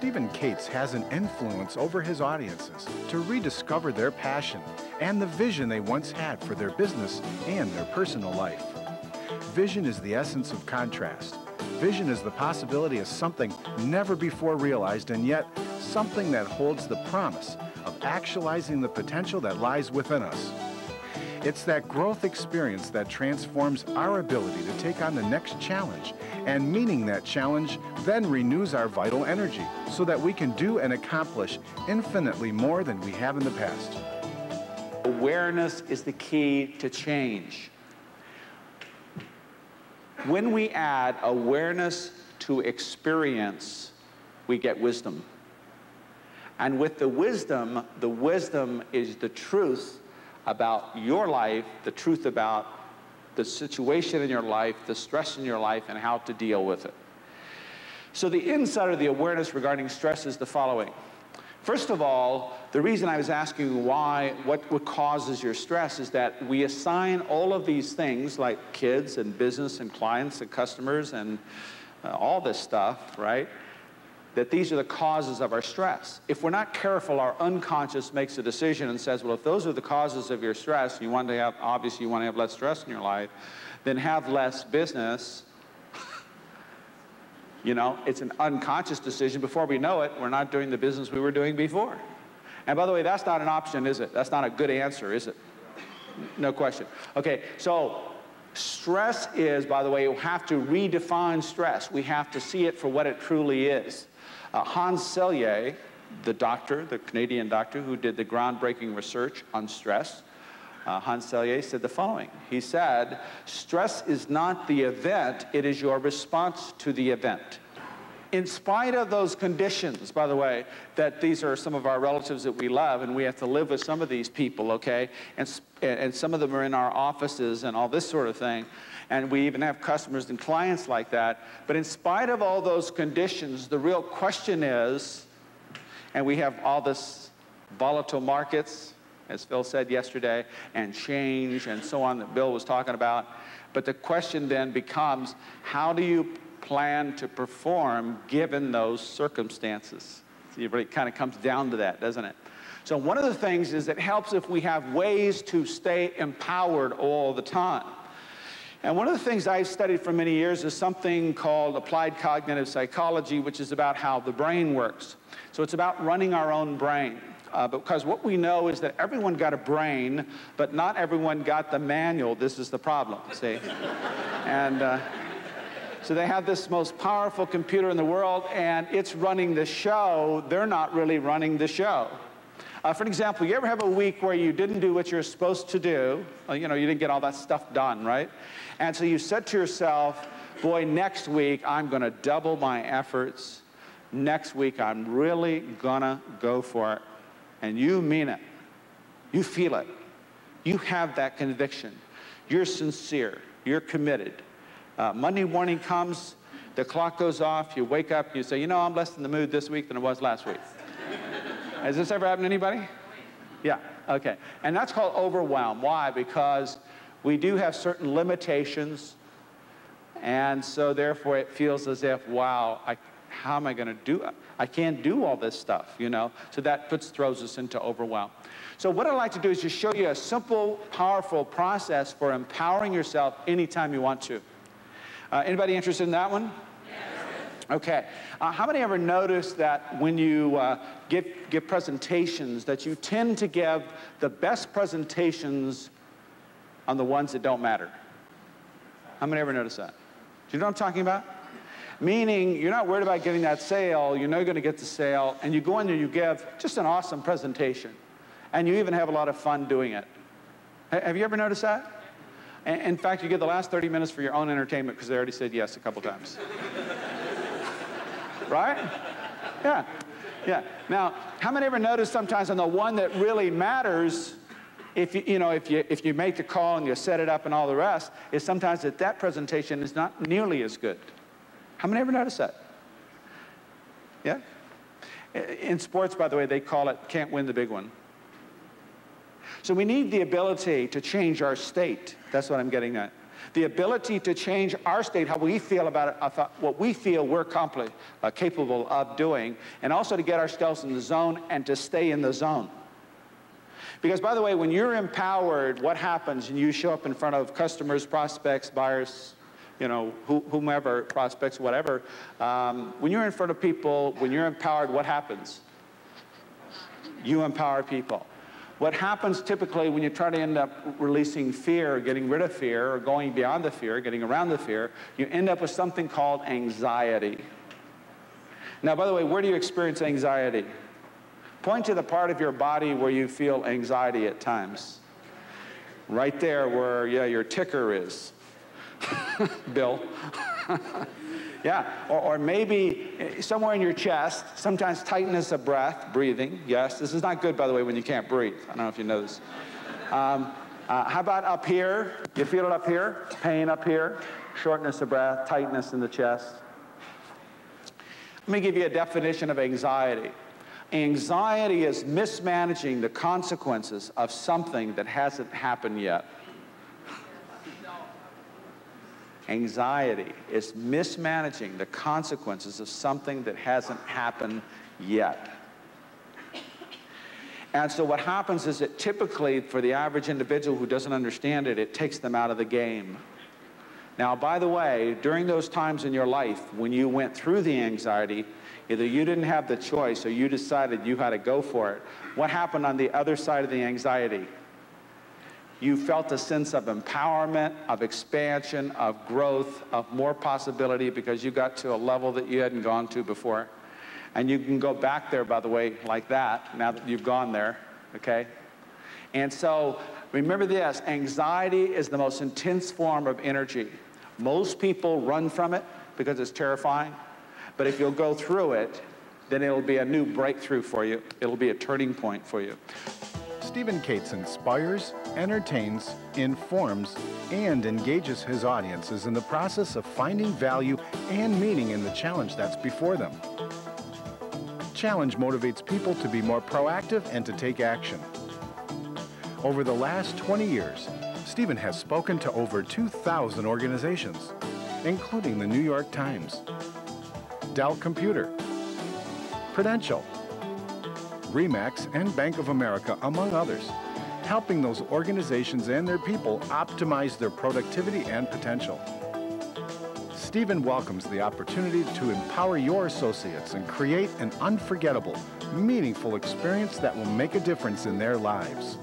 Stephen Cates has an influence over his audiences to rediscover their passion and the vision they once had for their business and their personal life. Vision is the essence of contrast. Vision is the possibility of something never before realized, and yet something that holds the promise of actualizing the potential that lies within us. It's that growth experience that transforms our ability to take on the next challenge, and meeting that challenge then renews our vital energy so that we can do and accomplish infinitely more than we have in the past. Awareness is the key to change. When we add awareness to experience, we get wisdom. And with the wisdom is the truth about your life, the truth about the situation in your life, the stress in your life, and how to deal with it. So the insight of the awareness regarding stress is the following. First of all, the reason I was asking what causes your stress is that we assign all of these things like kids and business and clients and customers and all this stuff, right? That these are the causes of our stress. If we're not careful, our unconscious makes a decision and says, well, if those are the causes of your stress, you want to have, obviously you want to have less stress in your life, then have less business. You know, it's an unconscious decision. Before we know it, we're not doing the business we were doing before. And by the way, that's not an option, is it? That's not a good answer, is it? No question. Okay, so stress is, by the way, we have to redefine stress. We have to see it for what it truly is. Hans Selye, the doctor, the Canadian doctor who did the groundbreaking research on stress, Hans Selye said the following. He said, stress is not the event, it is your response to the event. In spite of those conditions, by the way, that these are some of our relatives that we love, and we have to live with some of these people, okay? And some of them are in our offices and all this sort of thing. And we even have customers and clients like that. But in spite of all those conditions, the real question is, and we have all this volatile markets, as Phil said yesterday, and change and so on that Bill was talking about. But the question then becomes, how do you plan to perform given those circumstances? See, it really kind of comes down to that, doesn't it? So one of the things is it helps if we have ways to stay empowered all the time. And one of the things I've studied for many years is something called applied cognitive psychology, which is about how the brain works. So it's about running our own brain. Because what we know is that everyone got a brain, but not everyone got the manual. This is the problem, see? And so they have this most powerful computer in the world, and it's running the show. They're not really running the show. For example, you ever have a week where you didn't do what you're supposed to do? You know, you didn't get all that stuff done, right? And so you said to yourself, boy, next week I'm going to double my efforts. Next week I'm really going to go for it. And you mean it. You feel it. You have that conviction. You're sincere. You're committed. Monday morning comes, the clock goes off, you wake up, you say, you know, I'm less in the mood this week than I was last week. Has this ever happened to anybody? Yeah, okay. And that's called overwhelm. Why? Because we do have certain limitations, and so therefore it feels as if, wow, how am I going to do it? I can't do all this stuff, you know? So that throws us into overwhelm. So what I'd like to do is just show you a simple, powerful process for empowering yourself anytime you want to. Anybody interested in that one? Yes. Okay. How many ever noticed that when you give presentations that you tend to give the best presentations on the ones that don't matter? How many ever noticed that? Do you know what I'm talking about? Meaning, you're not worried about getting that sale, you know you're going to get the sale, and you go in there and you give just an awesome presentation. And you even have a lot of fun doing it. Have you ever noticed that? In fact, you give the last 30 minutes for your own entertainment because they already said yes a couple times. Right? Yeah. Yeah. Now, how many ever noticed sometimes on the one that really matters, if you make the call and you set it up and all the rest, is sometimes that presentation is not nearly as good. How many ever noticed that? Yeah? In sports, by the way, they call it can't win the big one. So we need the ability to change our state. That's what I'm getting at. The ability to change our state, how we feel about it, what we feel we're capable of doing, and also to get ourselves in the zone and to stay in the zone. Because, by the way, when you're empowered, what happens? And you show up in front of customers, prospects, buyers, you know, whomever, prospects, whatever. When you're in front of people, when you're empowered, what happens? You empower people. What happens typically when you try to end up releasing fear, or getting rid of fear, or going beyond the fear, getting around the fear, you end up with something called anxiety. Now, by the way, where do you experience anxiety? Point to the part of your body where you feel anxiety at times. Right there where, yeah, your ticker is. Bill. Yeah, or maybe somewhere in your chest, sometimes tightness of breath, breathing. Yes, this is not good, by the way, when you can't breathe. I don't know if you know this. How about up here? You feel it up here? Pain up here, shortness of breath, tightness in the chest. Let me give you a definition of anxiety. Anxiety is mismanaging the consequences of something that hasn't happened yet. Anxiety is mismanaging the consequences of something that hasn't happened yet. And so what happens is that typically, for the average individual who doesn't understand it, it takes them out of the game. Now, by the way, during those times in your life when you went through the anxiety, either you didn't have the choice or you decided you had to go for it. What happened on the other side of the anxiety? You felt a sense of empowerment, of expansion, of growth, of more possibility because you got to a level that you hadn't gone to before. And you can go back there, by the way, like that, now that you've gone there, okay? And so, remember this, anxiety is the most intense form of energy. Most people run from it because it's terrifying. But if you'll go through it, then it'll be a new breakthrough for you. It'll be a turning point for you. Stephen Cates inspires, entertains, informs, and engages his audiences in the process of finding value and meaning in the challenge that's before them. Challenge motivates people to be more proactive and to take action. Over the last 20 years, Stephen has spoken to over 2,000 organizations, including the New York Times, Dell Computer, Prudential, Remax, and Bank of America, among others, helping those organizations and their people optimize their productivity and potential. Stephen welcomes the opportunity to empower your associates and create an unforgettable, meaningful experience that will make a difference in their lives.